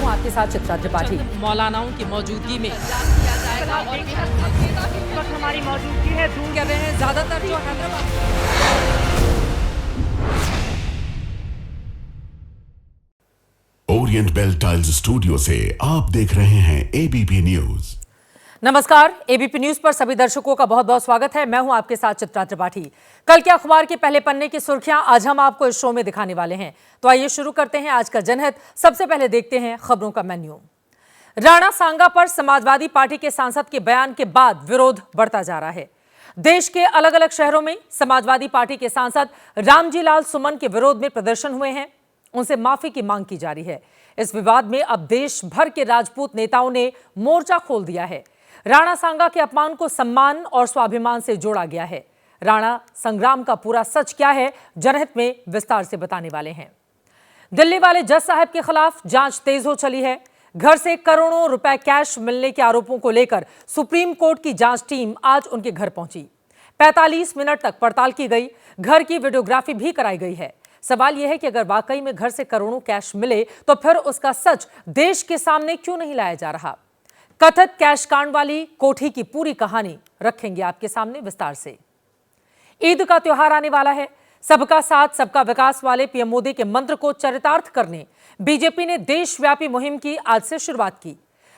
हूँ आपके साथ चित्रा त्रिपाठी। मौलानाओं की मौजूदगी में हमारी मौजूदगी है दूर कर रहे हैं ज्यादातर जो Hyderabad. Orient Bell Tiles studio से आप देख रहे हैं एबीपी न्यूज। नमस्कार, एबीपी न्यूज पर सभी दर्शकों का बहुत बहुत स्वागत है। मैं हूं आपके साथ चित्रा त्रिपाठी। कल के अखबार के पहले पन्ने की सुर्खियां आज हम आपको इस शो में दिखाने वाले हैं। तो आइए शुरू करते हैं आज का जनहित। सबसे पहले देखते हैं खबरों का मेन्यू। राणा सांगा पर समाजवादी पार्टी के सांसद के बयान के बाद विरोध बढ़ता जा रहा है। देश के अलग अलग शहरों में समाजवादी पार्टी के सांसद रामजी लाल सुमन के विरोध में प्रदर्शन हुए हैं। उनसे माफी की मांग की जा रही है। इस विवाद में अब देश भर के राजपूत नेताओं ने मोर्चा खोल दिया है। राणा सांगा के अपमान को सम्मान और स्वाभिमान से जोड़ा गया है। राणा संग्राम का पूरा सच क्या है, जनहित में विस्तार से बताने वाले हैं। दिल्ली वाले जज साहब के खिलाफ जांच तेज हो चली है। घर से करोड़ों रुपए कैश मिलने के आरोपों को लेकर सुप्रीम कोर्ट की जांच टीम आज उनके घर पहुंची। 45 मिनट तक पड़ताल की गई। घर की वीडियोग्राफी भी कराई गई है। सवाल यह है कि अगर वाकई में घर से करोड़ों कैश मिले तो फिर उसका सच देश के सामने क्यों नहीं लाया जा रहा। कथित कैश कांड वाली कोठी की पूरी कहानी रखेंगे आपके सामने विस्तार से। ईद का त्योहार आने वाला है। सबका साथ सबका विकास वाले पीएम मोदी के मंत्र को चरितार्थ करने बीजेपी ने देशव्यापी मुहिम की आज से शुरुआत की।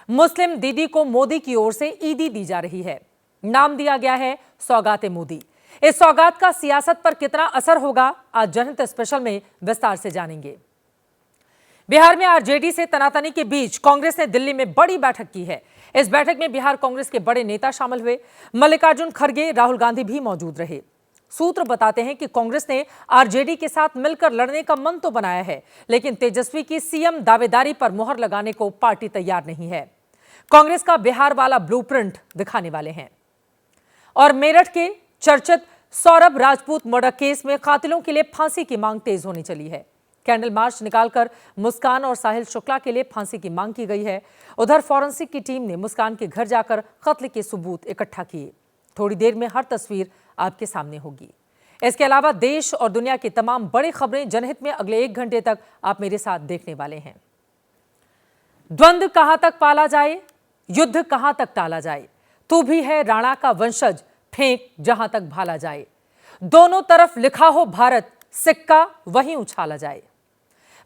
मुस्लिम दीदी को मोदी की ओर से ईदी दी जा रही है। नाम दिया गया है सौगात मोदी। इस सौगात का सियासत पर कितना असर होगा, आज जनहित स्पेशल में विस्तार से जानेंगे। बिहार में आरजेडी से तनातनी के बीच कांग्रेस ने दिल्ली में बड़ी बैठक की है। इस बैठक में बिहार कांग्रेस के बड़े नेता शामिल हुए। मल्लिकार्जुन खड़गे, राहुल गांधी भी मौजूद रहे। सूत्र बताते हैं कि कांग्रेस ने आरजेडी के साथ मिलकर लड़ने का मन तो बनाया है, लेकिन तेजस्वी की सीएम दावेदारी पर मुहर लगाने को पार्टी तैयार नहीं है। कांग्रेस का बिहार वाला ब्लूप्रिंट दिखाने वाले हैं। और मेरठ के चर्चित सौरभ राजपूत मर्डर केस में कातिलों के लिए फांसी की मांग तेज होने चली है। कैंडल मार्च निकालकर मुस्कान और साहिल शुक्ला के लिए फांसी की मांग की गई है। उधर फॉरेंसिक की टीम ने मुस्कान के घर जाकर कत्ल के सबूत इकट्ठा किए। थोड़ी देर में हर तस्वीर आपके सामने होगी। इसके अलावा देश और दुनिया की तमाम बड़ी खबरें जनहित में अगले 1 घंटे तक आप मेरे साथ देखने वाले हैं। द्वंद्व कहां तक पाला जाए, युद्ध कहां तक टाला जाए, तू भी है राणा का वंशज, फेंक जहां तक भाला जाए। दोनों तरफ लिखा हो भारत, सिक्का वहीं उछाला जाए।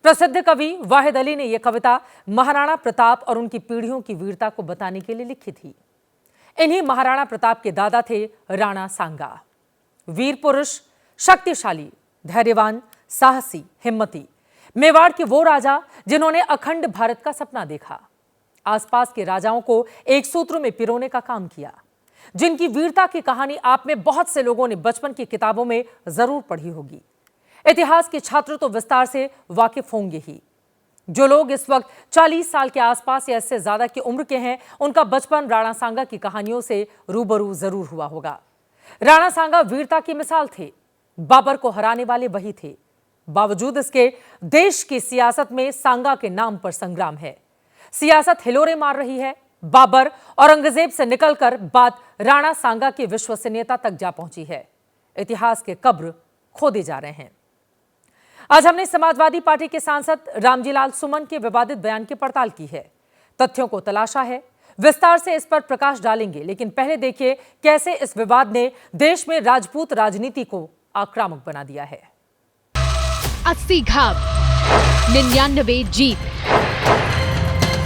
प्रसिद्ध कवि वाहिद अली ने यह कविता महाराणा प्रताप और उनकी पीढ़ियों की वीरता को बताने के लिए लिखी थी। इन्हीं महाराणा प्रताप के दादा थे राणा सांगा। वीर पुरुष, शक्तिशाली, धैर्यवान, साहसी, हिम्मती, मेवाड़ के वो राजा जिन्होंने अखंड भारत का सपना देखा। आसपास के राजाओं को एक सूत्र में पिरोने का काम किया। जिनकी वीरता की कहानी आप में बहुत से लोगों ने बचपन की किताबों में जरूर पढ़ी होगी। इतिहास के छात्र तो विस्तार से वाकिफ होंगे ही। जो लोग इस वक्त 40 साल के आसपास या इससे ज्यादा की उम्र के हैं, उनका बचपन राणा सांगा की कहानियों से रूबरू जरूर हुआ होगा। राणा सांगा वीरता की मिसाल थे। बाबर को हराने वाले वही थे। बावजूद इसके देश की सियासत में सांगा के नाम पर संग्राम है। सियासत हिलोरे मार रही है। बाबर, औरंगजेब से निकलकर बात राणा सांगा की विश्वसनीयता तक जा पहुंची है। इतिहास के कब्र खोदे जा रहे हैं। आज हमने समाजवादी पार्टी के सांसद रामजी लाल सुमन के विवादित बयान की पड़ताल की है। तथ्यों को तलाशा है। विस्तार से इस पर प्रकाश डालेंगे, लेकिन पहले देखिए कैसे इस विवाद ने देश में राजपूत राजनीति को आक्रामक बना दिया है। 80 घाव, 99 जीत,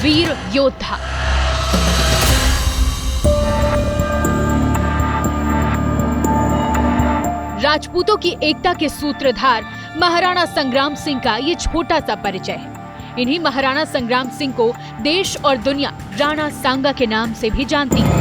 वीर योद्धा। राजपूतों की एकता के सूत्रधार महाराणा संग्राम सिंह का ये छोटा सा परिचय है। इन्हीं महाराणा संग्राम सिंह को देश और दुनिया राणा सांगा के नाम से भी जानती है।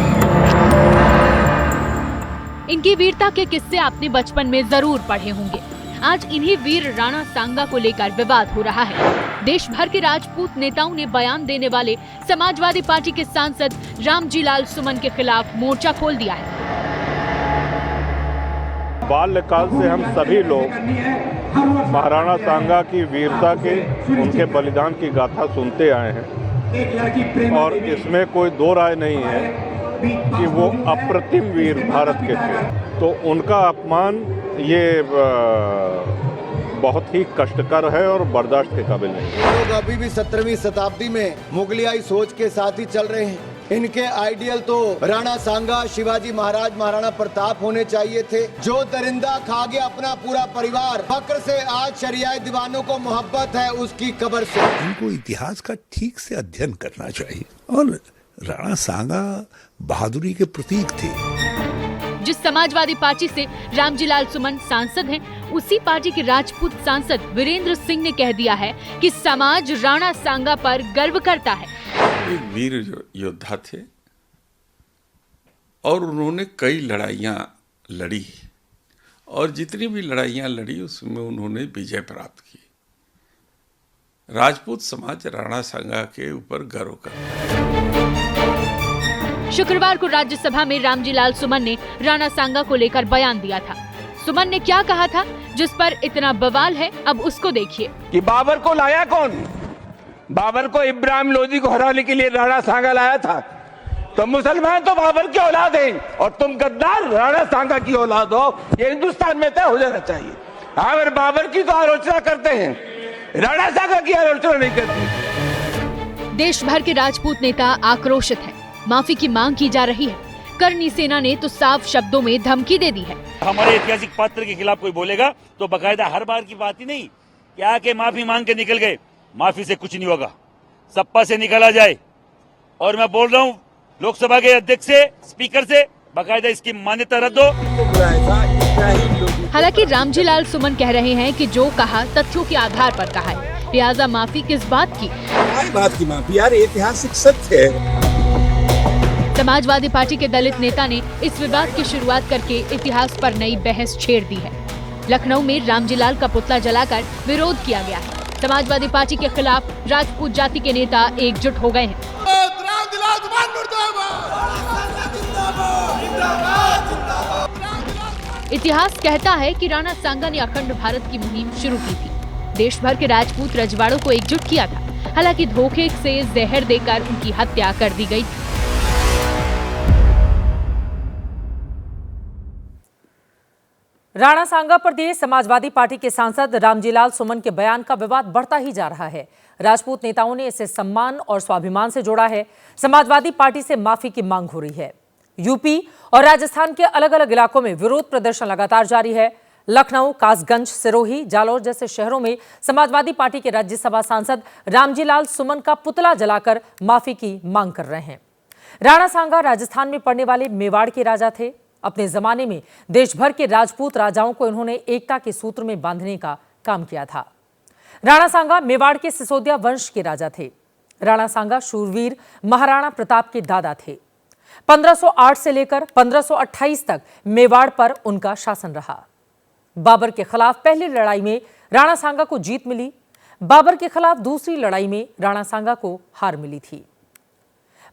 इनकी वीरता के किस्से आपने बचपन में जरूर पढ़े होंगे। आज इन्हीं वीर राणा सांगा को लेकर विवाद हो रहा है। देश भर के राजपूत नेताओं ने बयान देने वाले समाजवादी पार्टी के सांसद रामजी लाल सुमन के खिलाफ मोर्चा खोल दिया है। बाल्यकाल से हम सभी लोग महाराणा सांगा की वीरता के, उनके बलिदान की गाथा सुनते आए हैं और इसमें कोई दो राय नहीं है कि वो अप्रतिम वीर भारत के थे। तो उनका अपमान ये बहुत ही कष्टकर है और बर्दाश्त के काबिल नहीं है। ये लोग अभी भी 17वीं शताब्दी में मुगलियाई सोच के साथ ही चल रहे हैं। इनके आइडियल तो राणा सांगा, शिवाजी महाराज, महाराणा प्रताप होने चाहिए थे। जो दरिंदा खा गया अपना पूरा परिवार, फक्र से आज शरियाए दीवानों को मोहब्बत है उसकी कब्र से। इनको इतिहास का ठीक से अध्ययन करना चाहिए। और राणा सांगा बहादुरी के प्रतीक थे। जिस समाजवादी पार्टी से रामजीलाल सुमन सांसद हैं, उसी पार्टी के राजपूत सांसद वीरेंद्र सिंह ने कह दिया है कि समाज राणा सांगा पर गर्व करता है। एक वीर योद्धा थे और उन्होंने कई लड़ाइयाँ लड़ी और जितनी भी लड़ाइयाँ लड़ी उसमें उन्होंने विजय प्राप्त की। राजपूत समाज राणा सांगा के ऊपर गर्व करता है। शुक्रवार को राज्यसभा में रामजीलाल सुमन ने राणा सांगा को लेकर बयान दिया था। सुमन ने क्या कहा था जिस पर इतना बवाल है, अब उसको देखिए। कि बाबर को लाया कौन? बाबर को इब्राहिम लोदी को हराने के लिए राणा सांगा लाया था। तो मुसलमान तो बाबर की औलाद हैं और तुम गद्दार राणा सांगा की औलाद हो। ये हिंदुस्तान में तय हो जाना चाहिए। अगर बाबर की तो आलोचना करते हैं, राणा सांगा की आलोचना नहीं करती। देश भर के राजपूत नेता आक्रोशित है, माफी की मांग की जा रही है। करनी सेना ने तो साफ शब्दों में धमकी दे दी है। हमारे ऐतिहासिक पात्र के खिलाफ कोई बोलेगा तो बकायदा हर बार की बात ही नहीं क्या कि माफी मांग के निकल गए। माफी से कुछ नहीं होगा, सप्पा से निकला जाए। और मैं बोल रहा हूँ लोकसभा के अध्यक्ष से, स्पीकर से, बकायदा इसकी मान्यता रद्द हो। हालांकि रामजीलाल सुमन कह रहे हैं कि जो कहा तथ्यों के आधार पर कहा है, लिहाजा माफी किस बात की? हमारी बात की माफी यार, ऐतिहासिक सत्य है। समाजवादी पार्टी के दलित नेता ने इस विवाद की शुरुआत करके इतिहास पर नई बहस छेड़ दी है। लखनऊ में रामजीलाल का पुतला जलाकर विरोध किया गया है। समाजवादी पार्टी के खिलाफ राजपूत जाति के नेता एकजुट हो गए हैं। इतिहास कहता है कि राणा सांगा ने अखंड भारत की मुहिम शुरू की थी। देश भर के राजपूत रजवाड़ों को एकजुट किया था। हालांकि धोखे से जहर देकर उनकी हत्या कर दी गई। राणा सांगा पर दिए समाजवादी पार्टी के सांसद रामजीलाल सुमन के बयान का विवाद बढ़ता ही जा रहा है। राजपूत नेताओं ने इसे सम्मान और स्वाभिमान से जोड़ा है। समाजवादी पार्टी से माफी की मांग हो रही है। यूपी और राजस्थान के अलग अलग इलाकों में विरोध प्रदर्शन लगातार जारी है। लखनऊ, कासगंज, सिरोही, जालौर जैसे शहरों में समाजवादी पार्टी के राज्यसभा सांसद रामजीलाल सुमन का पुतला जलाकर माफी की मांग कर रहे हैं। राणा सांगा राजस्थान में पड़ने वाले मेवाड़ के राजा थे। अपने जमाने में देश भर के राजपूत राजाओं को इन्होंने एकता के सूत्र में बांधने का काम किया था। राणा सांगा मेवाड़ के सिसोदिया वंश के राजा थे। राणा सांगा शूरवीर महाराणा प्रताप के दादा थे। 1508 से लेकर 1528 तक मेवाड़ पर उनका शासन रहा। बाबर के खिलाफ पहली लड़ाई में राणा सांगा को जीत मिली। बाबर के खिलाफ दूसरी लड़ाई में राणा सांगा को हार मिली थी।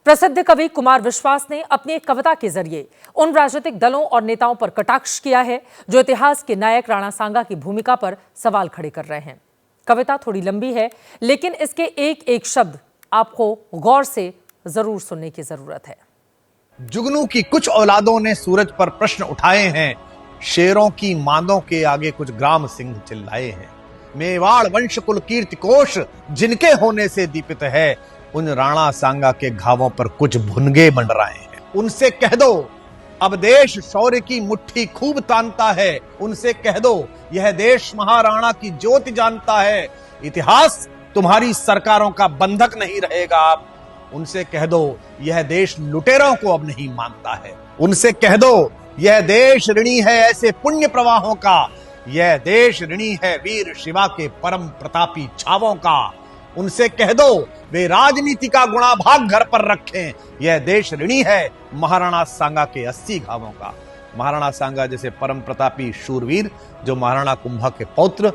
प्रसिद्ध कवि कुमार विश्वास ने अपनी एक कविता के जरिए उन राजनीतिक दलों और नेताओं पर कटाक्ष किया है जो इतिहास के नायक राणा सांगा की भूमिका पर सवाल खड़े कर रहे हैं। कविता थोड़ी लंबी है, लेकिन इसके एक एक शब्द आपको गौर से जरूर सुनने की जरूरत है। जुगनू की कुछ औलादों ने सूरज पर प्रश्न उठाए हैं। शेरों की मांदों के आगे कुछ ग्राम सिंह चिल्लाए हैं। मेवाड़ वंश कुल कीर्ति कोश जिनके होने से दीपित है, उन राणा सांगा के घावों पर कुछ भुनगे मंडराए हैं। उनसे कह दो अब देश शौर्य की मुट्ठी खूब तानता है। उनसे कह दो यह देश महाराणा की ज्योति जानता है। इतिहास तुम्हारी सरकारों का बंधक नहीं रहेगा अब। उनसे कह दो यह देश लुटेरों को अब नहीं मानता है। उनसे कह दो यह देश ऋणी है ऐसे पुण्य प्रवाहों का। यह देश ऋणी है वीर शिवा के परम प्रतापी छावों का। उनसे कह दो वे राजनीति का गुणाभाग घर पर रखें। यह देश ऋणी है महाराणा सांगा के 80 घावों का। महाराणा सांगा जैसे परम प्रतापी शूरवीर जो महाराणा कुंभा के पौत्र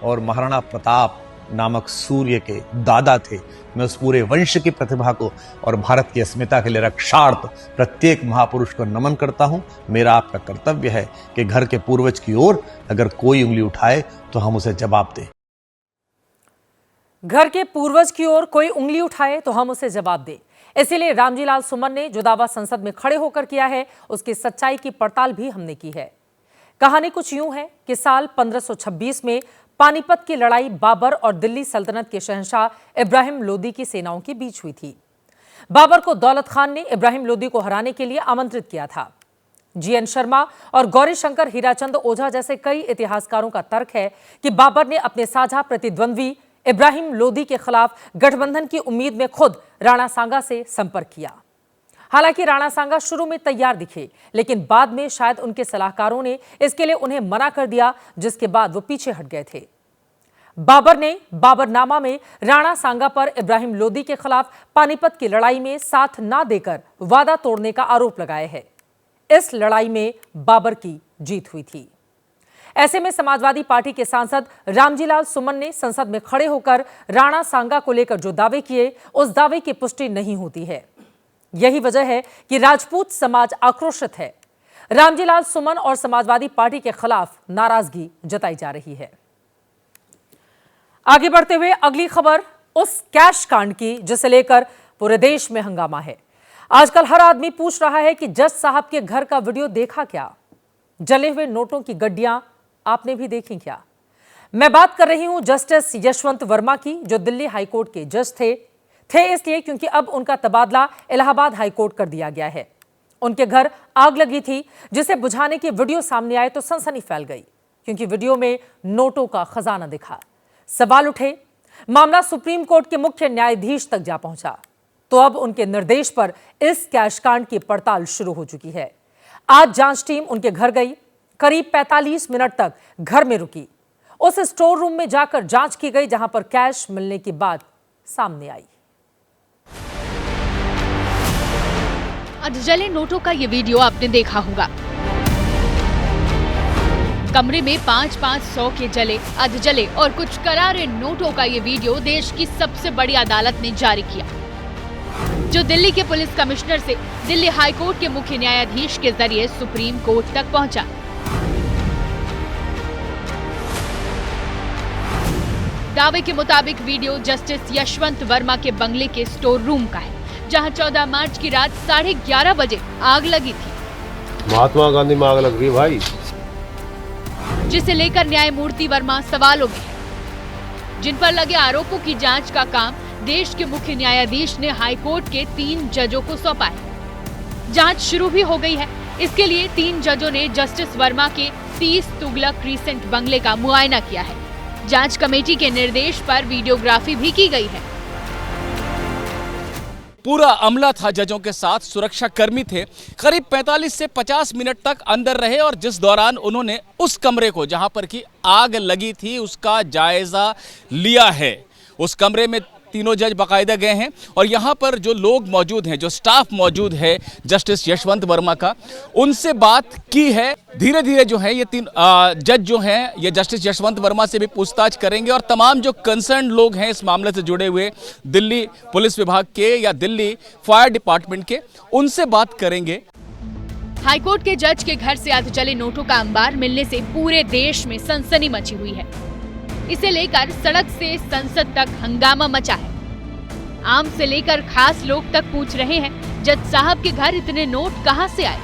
और महाराणा प्रताप नामक सूर्य के दादा थे, मैं उस पूरे वंश की प्रतिभा को और भारत की अस्मिता के लिए रक्षार्थ प्रत्येक महापुरुष को नमन करता हूं। मेरा आपका कर्तव्य है कि घर के पूर्वज की ओर अगर कोई उंगली उठाए तो हम उसे जवाब दें। घर के पूर्वज की ओर कोई उंगली उठाए तो हम उसे जवाब दें। इसीलिए रामजीलाल सुमन ने जो दावा संसद में खड़े होकर किया है, उसकी सच्चाई की पड़ताल भी हमने की है। कहानी कुछ यूं है कि साल 1526 में पानीपत की लड़ाई बाबर और दिल्ली सल्तनत के शहंशाह इब्राहिम लोदी की सेनाओं के बीच हुई थी। बाबर को दौलत खान ने इब्राहिम लोदी को हराने के लिए आमंत्रित किया था। जीएन शर्मा और गौरी शंकर हीराचंद ओझा जैसे कई इतिहासकारों का तर्क है कि बाबर ने अपने साझा प्रतिद्वंद्वी इब्राहिम लोदी के खिलाफ गठबंधन की उम्मीद में खुद राणा सांगा से संपर्क किया। हालांकि राणा सांगा शुरू में तैयार दिखे, लेकिन बाद में शायद उनके सलाहकारों ने इसके लिए उन्हें मना कर दिया, जिसके बाद वो पीछे हट गए थे। बाबर ने बाबरनामा में राणा सांगा पर इब्राहिम लोदी के खिलाफ पानीपत की लड़ाई में साथ ना देकर वादा तोड़ने का आरोप लगाया है। इस लड़ाई में बाबर की जीत हुई थी। ऐसे में समाजवादी पार्टी के सांसद रामजीलाल सुमन ने संसद में खड़े होकर राणा सांगा को लेकर जो दावे किए, उस दावे की पुष्टि नहीं होती है। यही वजह है कि राजपूत समाज आक्रोशित है। रामजीलाल सुमन और समाजवादी पार्टी के खिलाफ नाराजगी जताई जा रही है। आगे बढ़ते हुए अगली खबर उस कैश कांड की जिसे लेकर पूरे देश में हंगामा है। आजकल हर आदमी पूछ रहा है कि जज साहब के घर का वीडियो देखा क्या? जले हुए नोटों की गड्डियां आपने भी देखी क्या? मैं बात कर रही हूं जस्टिस यशवंत वर्मा की, जो दिल्ली हाईकोर्ट के जज थे इसलिए क्योंकि अब उनका तबादला इलाहाबाद हाईकोर्ट कर दिया गया है। उनके घर आग लगी थी, जिसे बुझाने की वीडियो सामने आए तो सनसनी फैल गई, क्योंकि वीडियो में नोटों का खजाना दिखा। सवाल उठे, मामला सुप्रीम कोर्ट के मुख्य न्यायाधीश तक जा पहुंचा, तो अब उनके निर्देश पर इस कैश कांड की पड़ताल शुरू हो चुकी है। आज जांच टीम उनके घर गई, करीब 45 मिनट तक घर में रुकी। उस स्टोर रूम में जाकर जांच की गई जहां पर कैश मिलने की बात सामने आई। अधजले नोटों का ये वीडियो आपने देखा होगा। कमरे में 5-500 के जले, अधजले और कुछ करारे नोटों का ये वीडियो देश की सबसे बड़ी अदालत ने जारी किया, जो दिल्ली के पुलिस कमिश्नर से दिल्ली हाईकोर्ट के मुख्य न्यायाधीश के जरिए सुप्रीम कोर्ट तक पहुंचा। दावे के मुताबिक वीडियो जस्टिस यशवंत वर्मा के बंगले के स्टोर रूम का है, जहां 14 मार्च की रात 11:30 बजे आग लगी थी। महात्मा गांधी में आग लग गई भाई, जिसे लेकर न्यायमूर्ति वर्मा सवालों में है, जिन पर लगे आरोपों की जांच का काम देश के मुख्य न्यायाधीश ने हाईकोर्ट के 3 जजों को सौंपा है। जांच शुरू भी हो गई है। इसके लिए 3 जजों ने जस्टिस वर्मा के 30 तुगलक क्रीसेंट बंगले का मुआयना किया है। जांच कमेटी के निर्देश पर वीडियोग्राफी भी की गई है। पूरा अमला था जजों के साथ, सुरक्षा कर्मी थे। करीब 45 से 50 मिनट तक अंदर रहे और जिस दौरान उन्होंने उस कमरे को जहां पर की आग लगी थी उसका जायजा लिया है। उस कमरे में तीनों जज बाकायदा गए हैं और यहाँ पर जो लोग मौजूद हैं, जो स्टाफ मौजूद है जस्टिस यशवंत वर्मा का, उनसे बात की है। धीरे धीरे जो है ये 3 जज जो हैं ये जस्टिस यशवंत वर्मा से भी पूछताछ करेंगे और तमाम जो कंसर्न लोग हैं इस मामले से जुड़े हुए दिल्ली पुलिस विभाग के या दिल्ली फायर डिपार्टमेंट के, उनसे बात करेंगे। हाईकोर्ट के जज के घर से अधजले नोटों का अंबार मिलने से पूरे देश में सनसनी मची हुई है। इसे लेकर सड़क से संसद तक हंगामा मचा है। आम से लेकर खास लोग तक पूछ रहे हैं, जज साहब के घर इतने नोट कहां से आए?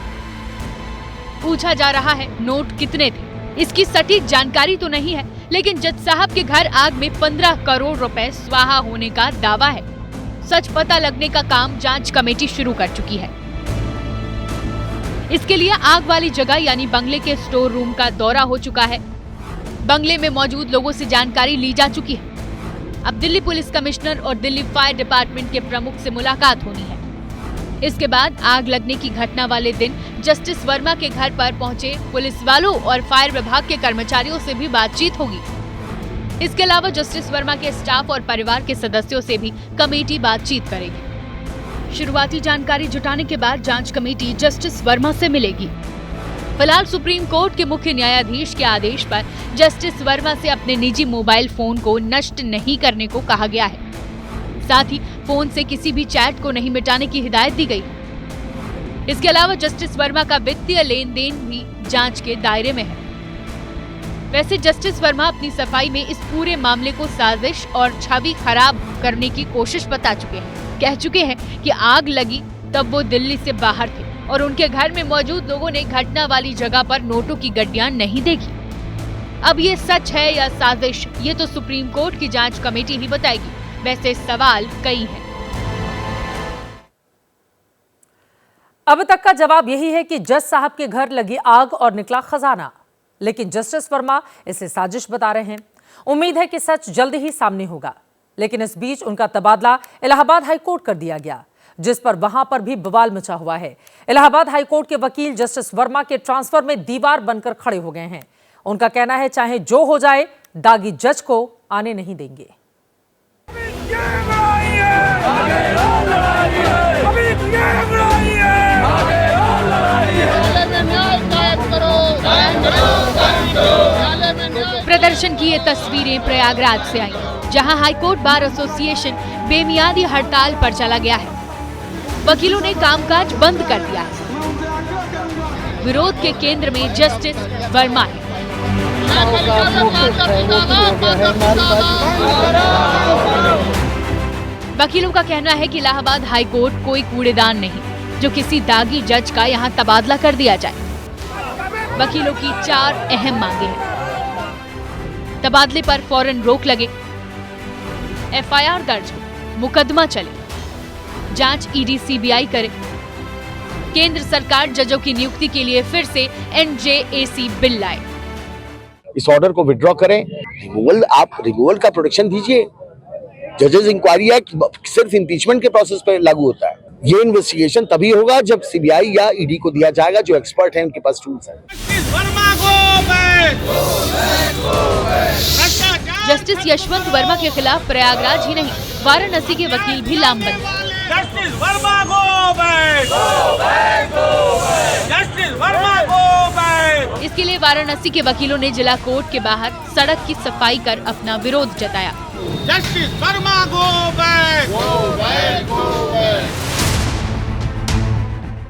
पूछा जा रहा है नोट कितने थे। इसकी सटीक जानकारी तो नहीं है, लेकिन जज साहब के घर आग में 15 करोड़ रुपए स्वाहा होने का दावा है। सच पता लगने का काम जांच कमेटी शुरू कर चुकी है। इसके लिए आग वाली जगह यानी बंगले के स्टोर रूम का दौरा हो चुका है। बंगले में मौजूद लोगों से जानकारी ली जा चुकी है। अब दिल्ली पुलिस कमिश्नर और दिल्ली फायर डिपार्टमेंट के प्रमुख से मुलाकात होनी है। इसके बाद आग लगने की घटना वाले दिन जस्टिस वर्मा के घर पर पहुंचे पुलिस वालों और फायर विभाग के कर्मचारियों से भी बातचीत होगी। इसके अलावा जस्टिस वर्मा के स्टाफ और परिवार के सदस्यों से भी कमेटी बातचीत करेगी। शुरुआती जानकारी जुटाने के बाद जांच कमेटी जस्टिस वर्मा से मिलेगी। फिलहाल सुप्रीम कोर्ट के मुख्य न्यायाधीश के आदेश पर जस्टिस वर्मा से अपने निजी मोबाइल फोन को नष्ट नहीं करने को कहा गया है। साथ ही फोन से किसी भी चैट को नहीं मिटाने की हिदायत दी गई। इसके अलावा जस्टिस वर्मा का वित्तीय लेन देन भी जांच के दायरे में है। वैसे जस्टिस वर्मा अपनी सफाई में इस पूरे मामले को साजिश और छवि खराब करने की कोशिश बता चुके हैं। कह चुके हैं कि आग लगी तब वो दिल्ली से बाहर थे और उनके घर में मौजूद लोगों ने घटना वाली जगह पर नोटों की गड्डियां नहीं देखी। अब ये सच है या साजिश, ये तो सुप्रीम कोर्ट की जांच कमेटी ही बताएगी। वैसे सवाल कई हैं। अब तक का जवाब यही है कि जज साहब के घर लगी आग और निकला खजाना, लेकिन जस्टिस वर्मा इसे साजिश बता रहे हैं। उम्मीद है कि सच जल्द ही सामने होगा, लेकिन इस बीच उनका तबादला इलाहाबाद हाईकोर्ट कर दिया गया, जिस पर वहां पर भी बवाल मचा हुआ है। इलाहाबाद हाईकोर्ट के वकील जस्टिस वर्मा के ट्रांसफर में दीवार बनकर खड़े हो गए हैं। उनका कहना है चाहे जो हो जाए, दागी जज को आने नहीं देंगे। प्रदर्शन की ये तस्वीरें प्रयागराज से आई, जहां हाईकोर्ट बार एसोसिएशन बेमियादी हड़ताल पर चला गया है। वकीलों ने कामकाज बंद कर दिया है। विरोध के केंद्र में जस्टिस वर्मा है। वकीलों का कहना है कि इलाहाबाद हाईकोर्ट कोई कूड़ेदान नहीं जो किसी दागी जज का यहां तबादला कर दिया जाए। वकीलों की 4 अहम मांगे हैं। तबादले पर फौरन रोक लगे, एफआईआर दर्ज हो, मुकदमा चले, जांच ईडी सीबीआई करे, केंद्र सरकार जजों की नियुक्ति के लिए फिर से एनजेएसी बिल लाए। इस ऑर्डर को विड्रॉ करें, रिमूवल का प्रोटेक्शन दीजिए। जजेस इंक्वायरी एक्ट सिर्फ इम्पीचमेंट के प्रोसेस पर लागू होता है। ये इन्वेस्टिगेशन तभी होगा जब सीबीआई या ईडी को दिया जाएगा, जो एक्सपर्ट हैं, उनके पास टूल्स हैं। जस्टिस यशवंत वर्मा के खिलाफ प्रयागराज ही नहीं, वाराणसी के वकील भी लामबंद। Justice Verma go back, justice Verma go back. इसके लिए वाराणसी के वकीलों ने जिला कोर्ट के बाहर सड़क की सफाई कर अपना विरोध जताया। Justice Verma go back, go back, go back.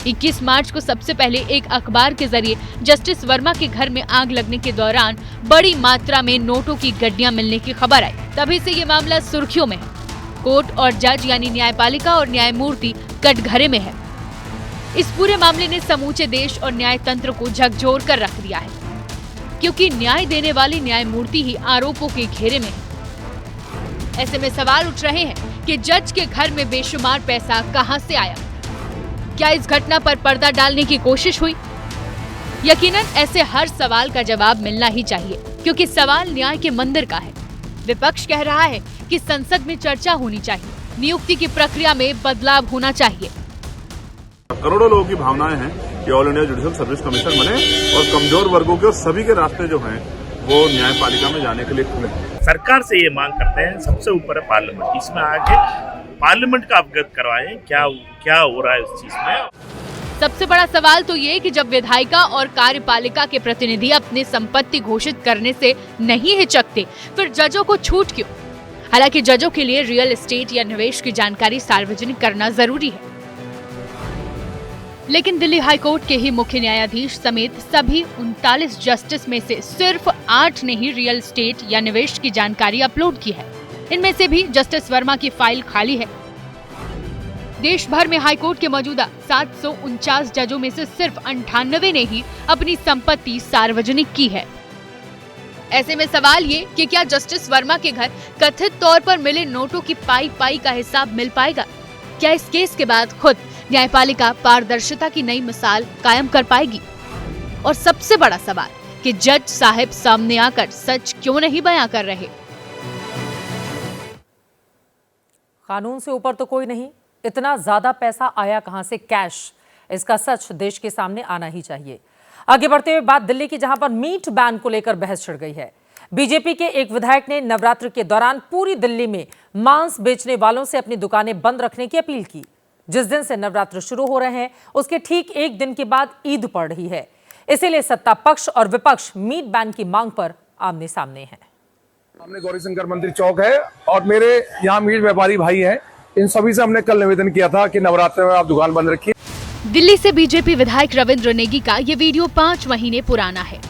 21 मार्च को सबसे पहले एक अखबार के जरिए जस्टिस वर्मा के घर में आग लगने के दौरान बड़ी मात्रा में नोटों की गड्डियां मिलने की खबर आई। तभी से ये मामला सुर्खियों में है। कोर्ट और जज यानी न्यायपालिका और न्यायमूर्ति कटघरे में है। इस पूरे मामले ने समूचे देश और न्याय तंत्र को झकझोर कर रख दिया है, क्योंकि न्याय देने वाली न्यायमूर्ति ही आरोपों के घेरे में है। ऐसे में सवाल उठ रहे हैं कि जज के घर में बेशुमार पैसा कहां से आया? क्या इस घटना पर पर्दा डालने की कोशिश हुई? यकीनन ऐसे हर सवाल का जवाब मिलना ही चाहिए, क्योंकि सवाल न्याय के मंदिर का है। विपक्ष कह रहा है कि संसद में चर्चा होनी चाहिए, नियुक्ति की प्रक्रिया में बदलाव होना चाहिए। करोड़ों लोगों की भावनाएं हैं कि all India judicial service commission बने और कमजोर वर्गों के और सभी के रास्ते जो हैं वो न्यायपालिका में जाने के लिए खुले। सरकार से ये मांग करते हैं, सबसे ऊपर है पार्लियामेंट, इसमें आके पार्लियामेंट का अवगत करवाएं क्या हो रहा है उस चीज में। सबसे बड़ा सवाल तो ये कि जब विधायिका और कार्यपालिका के प्रतिनिधि अपनी संपत्ति घोषित करने से नहीं हिचकते, फिर जजों को छूट क्यों? हालांकि जजों के लिए रियल एस्टेट या निवेश की जानकारी सार्वजनिक करना जरूरी है, लेकिन दिल्ली हाईकोर्ट के ही मुख्य न्यायाधीश समेत सभी 39 जस्टिस में से सिर्फ 8 ने ही रियल एस्टेट या निवेश की जानकारी अपलोड की है। इनमें से भी जस्टिस वर्मा की फाइल खाली है। देश भर में हाईकोर्ट के मौजूदा 749 जजों में से सिर्फ 98 ने ही अपनी संपत्ति सार्वजनिक की है। ऐसे में सवाल ये कि क्या जस्टिस वर्मा के घर कथित तौर पर मिले नोटों की पाई का हिसाब मिल पाएगा? क्या इस केस के बाद खुद न्यायपालिका पारदर्शिता की नई मिसाल कायम कर पाएगी? और सबसे बड़ा सवाल कि जज साहब सामने आकर सच क्यों नहीं बयां कर रहे? कानून से ऊपर तो कोई नहीं, इतना ज्यादा पैसा आया कहां से? कैश, इसका सच देश के सामने आना ही चाहिए। आगे बढ़ते हुए बात दिल्ली की, जहां पर मीट बैन को लेकर बहस छिड़ गई है। बीजेपी के एक विधायक ने नवरात्र के दौरान पूरी दिल्ली में मांस बेचने वालों से अपनी दुकानें बंद रखने की अपील की। जिस दिन से नवरात्र शुरू हो रहे हैं उसके ठीक एक दिन के बाद ईद पड़ रही है, इसीलिए सत्ता पक्ष और विपक्ष मीट बैन की मांग पर आमने सामने है। सामने गौरी शंकर मंदिर चौक है और मेरे यहाँ मीट व्यापारी भाई हैं, इन सभी से हमने कल निवेदन किया था कि नवरात्र में आप दुकान बंद रखिए। दिल्ली से बीजेपी विधायक रविंद्र नेगी का ये वीडियो 5 महीने पुराना है।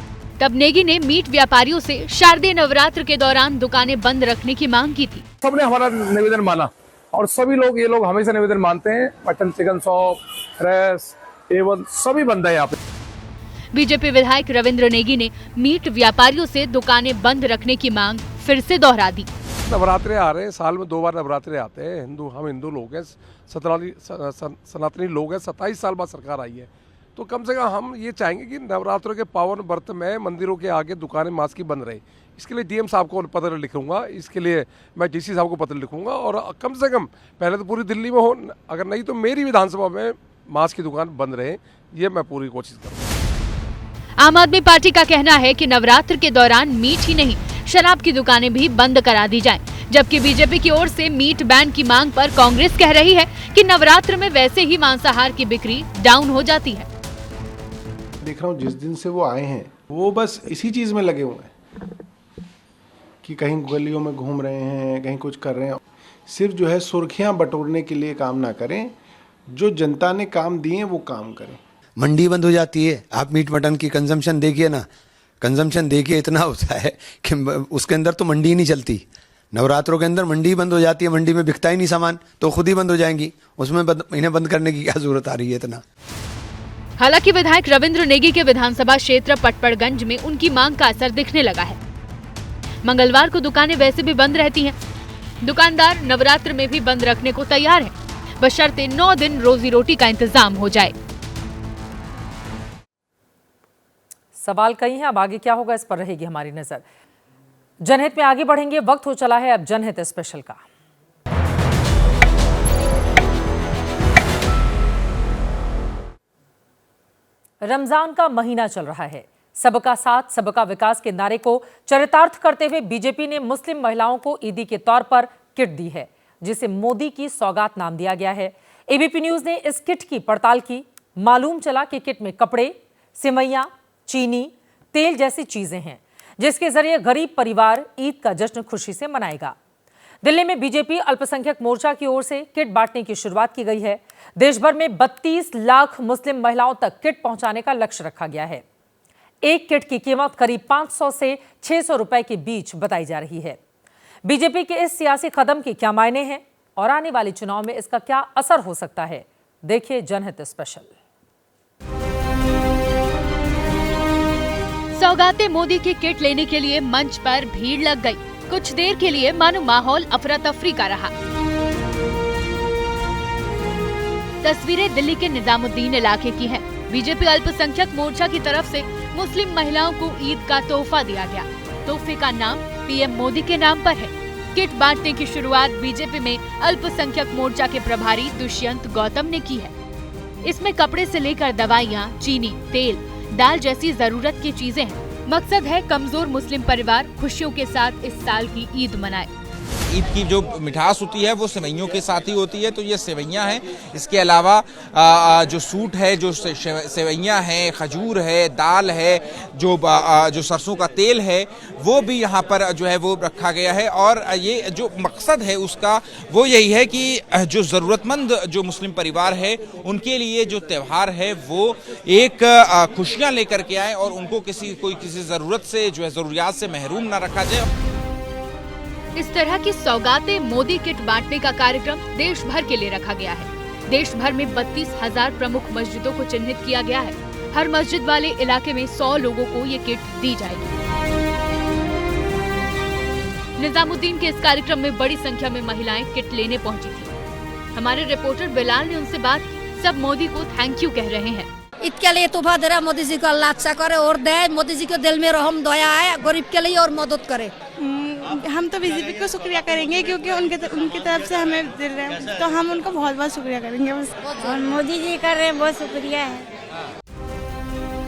तब नेगी ने मीट व्यापारियों से शारदीय नवरात्र के दौरान दुकानें बंद रखने की मांग की थी। सबने हमारा निवेदन माना और सभी लोग ये लोग हमेशा निवेदन मानते हैं। मटन, चिकन शॉप, रेस, एवन सभी बंद है यहाँ पे। बीजेपी विधायक रविंद्र नेगी ने मीट व्यापारियों से दुकानें बंद रखने की मांग फिर से दोहरा दी। नवरात्रे आ रहे हैं, साल में 2 बार नवरात्रे आते हैं। हम हिंदू लोग हैं, सनातनी लोग हैं। 27 साल बाद सरकार आई है, तो कम से कम हम ये चाहेंगे कि नवरात्रों के पावन व्रत में मंदिरों के आगे दुकानें मास्क की बंद रहे। इसके लिए डीएम साहब को पत्र लिखूंगा, इसके लिए मैं डीसी साहब को पत्र लिखूंगा, और कम से कम पहले तो पूरी दिल्ली में हो, अगर नहीं तो मेरी विधानसभा में मास्क की दुकान बंद रहे। ये मैं पूरी कोशिश करूँगा। आम आदमी पार्टी का कहना है कि नवरात्र के दौरान मीट ही नहीं, शराब की दुकानें भी बंद करा दी जाएं। जबकि बीजेपी की ओर से मीट बैन की मांग पर कांग्रेस कह रही है कि नवरात्र में वैसे ही मांसाहार की बिक्री डाउन हो जाती है। देख रहा हूँ जिस दिन से वो आए हैं वो बस इसी चीज में लगे हुए हैं कि कहीं गलियों में घूम रहे हैं, कहीं कुछ कर रहे हैं। सिर्फ जो है सुर्खियां बटोरने के लिए काम ना करें, जो जनता ने काम दिए वो काम करें। मंडी बंद हो जाती है, आप मीट मटन की कंजम्पशन देखिए ना, कंजम्पशन देखिए इतना होता है कि उसके अंदर तो मंडी नहीं चलती। नवरात्रों के अंदर मंडी बंद हो जाती है, मंडी में बिकता ही नहीं सामान, तो खुद ही बंद हो जाएंगी। उसमें इन्हें बंद करने की क्या जरूरत आ रही है इतना। हालांकि विधायक रविंद्र नेगी के विधानसभा क्षेत्र पटपड़गंज में उनकी मांग का असर दिखने लगा है। मंगलवार को दुकानें वैसे भी बंद रहती हैं। दुकानदार नवरात्र में भी बंद रखने को तैयार है, बशर्ते 9 दिन रोजी रोटी का इंतजाम हो जाए। सवाल कई हैं, अब आगे क्या होगा इस पर रहेगी हमारी नजर। जनहित में आगे बढ़ेंगे, वक्त हो चला है अब जनहित स्पेशल का। रमजान का महीना चल रहा है। सबका साथ सबका विकास के नारे को चरितार्थ करते हुए बीजेपी ने मुस्लिम महिलाओं को ईदी के तौर पर किट दी है, जिसे मोदी की सौगात नाम दिया गया है। एबीपी न्यूज ने इस किट की पड़ताल की। मालूम चला कि किट में कपड़े, सिमैया, चीनी, तेल जैसी चीजें हैं, जिसके जरिए गरीब परिवार ईद का जश्न खुशी से मनाएगा। दिल्ली में बीजेपी अल्पसंख्यक मोर्चा की ओर से किट बांटने की शुरुआत की गई है। देश भर में 32 लाख मुस्लिम महिलाओं तक किट पहुंचाने का लक्ष्य रखा गया है। एक किट की कीमत करीब 500 से 600 रुपए के बीच बताई जा रही है। बीजेपी के इस सियासी कदम के क्या मायने हैं और आने वाले चुनाव में इसका क्या असर हो सकता है, देखिए जनहित स्पेशल। सौगाते मोदी की किट लेने के लिए मंच पर भीड़ लग गई। कुछ देर के लिए मानो माहौल अफरा तफरी का रहा। तस्वीरें दिल्ली के निजामुद्दीन इलाके की हैं। बीजेपी अल्पसंख्यक मोर्चा की तरफ से मुस्लिम महिलाओं को ईद का तोहफा दिया गया। तोहफे का नाम पीएम मोदी के नाम पर है। किट बांटने की शुरुआत बीजेपी में अल्पसंख्यक मोर्चा के प्रभारी दुष्यंत गौतम ने की है। इसमें कपड़े से लेकर दवाइयाँ, चीनी, तेल, दाल जैसी जरूरत की चीजें हैं। मकसद है कमजोर मुस्लिम परिवार खुशियों के साथ इस साल की ईद मनाए। ईद की जो मिठास होती है वो सेवइयों के साथ ही होती है, तो ये सेवइयाँ हैं। इसके अलावा जो सूट है, जो सेवइयाँ हैं, खजूर है, दाल है, जो सरसों का तेल है, वो भी यहाँ पर जो है वो रखा गया है। और ये जो मकसद है उसका वो यही है कि जो ज़रूरतमंद जो मुस्लिम परिवार है उनके लिए जो त्यौहार है वो एक खुशियाँ लेकर के आए और उनको किसी ज़रूरत से जो है ज़रूरियात से महरूम ना रखा जाए। इस तरह की सौगातें मोदी किट बांटने का कार्यक्रम देश भर के लिए रखा गया है। देश भर में 32,000 प्रमुख मस्जिदों को चिन्हित किया गया है। हर मस्जिद वाले इलाके में 100 लोगों को ये किट दी जाएगी। निजामुद्दीन के इस कार्यक्रम में बड़ी संख्या में महिलाएं किट लेने पहुंची थी। हमारे रिपोर्टर बिलाल ने उनसे बात की। सब मोदी को थैंक यू कह रहे हैं। ईद के लिए तोहफा दे रहा, मोदी जी को अल्लाह अच्छा करे और दे। मोदी जी के दिल में रहम दया है गरीब के लिए और मदद करे। हम तो बीजेपी को शुक्रिया करेंगे क्योंकि उनकी तरफ से हमें दे रहे हैं, तो हम उनको बहुत बहुत शुक्रिया करेंगे बस। और मोदी जी कर रहे हैं, बहुत शुक्रिया है।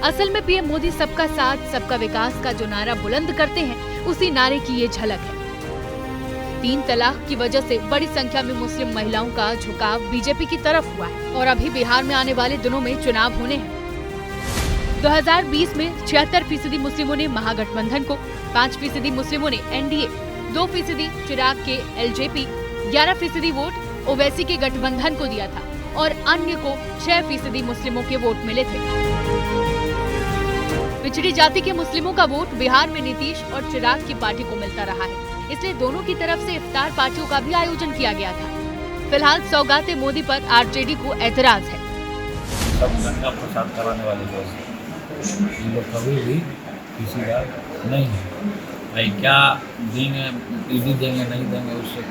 असल में पीएम मोदी सबका साथ सबका विकास का जो नारा बुलंद करते हैं, उसी नारे की ये झलक है। 3 तलाक की वजह से बड़ी संख्या में मुस्लिम महिलाओं का झुकाव बीजेपी की तरफ हुआ है और अभी बिहार में आने वाले दिनों में चुनाव होने हैं। 2020 में 76% मुस्लिमों ने महागठबंधन को, 5% मुस्लिमों ने एनडीए, 2% चिराग के एलजेपी, 11% वोट ओवैसी के गठबंधन को दिया था और अन्य को 6% मुस्लिमों के वोट मिले थे। पिछड़ी जाति के मुस्लिमों का वोट बिहार में नीतीश और चिराग की पार्टी को मिलता रहा है, इसलिए दोनों की तरफ से इफ्तार पार्टियों का भी आयोजन किया गया था। फिलहाल सौगाते मोदी पर आरजेडी को एतराज है। सब गंगा प्रसाद कराने वाले लोग ये लोग कभी भी किसी का नहीं है। भाई क्या देंगे, ईडी देंगे नहीं देंगे, उससे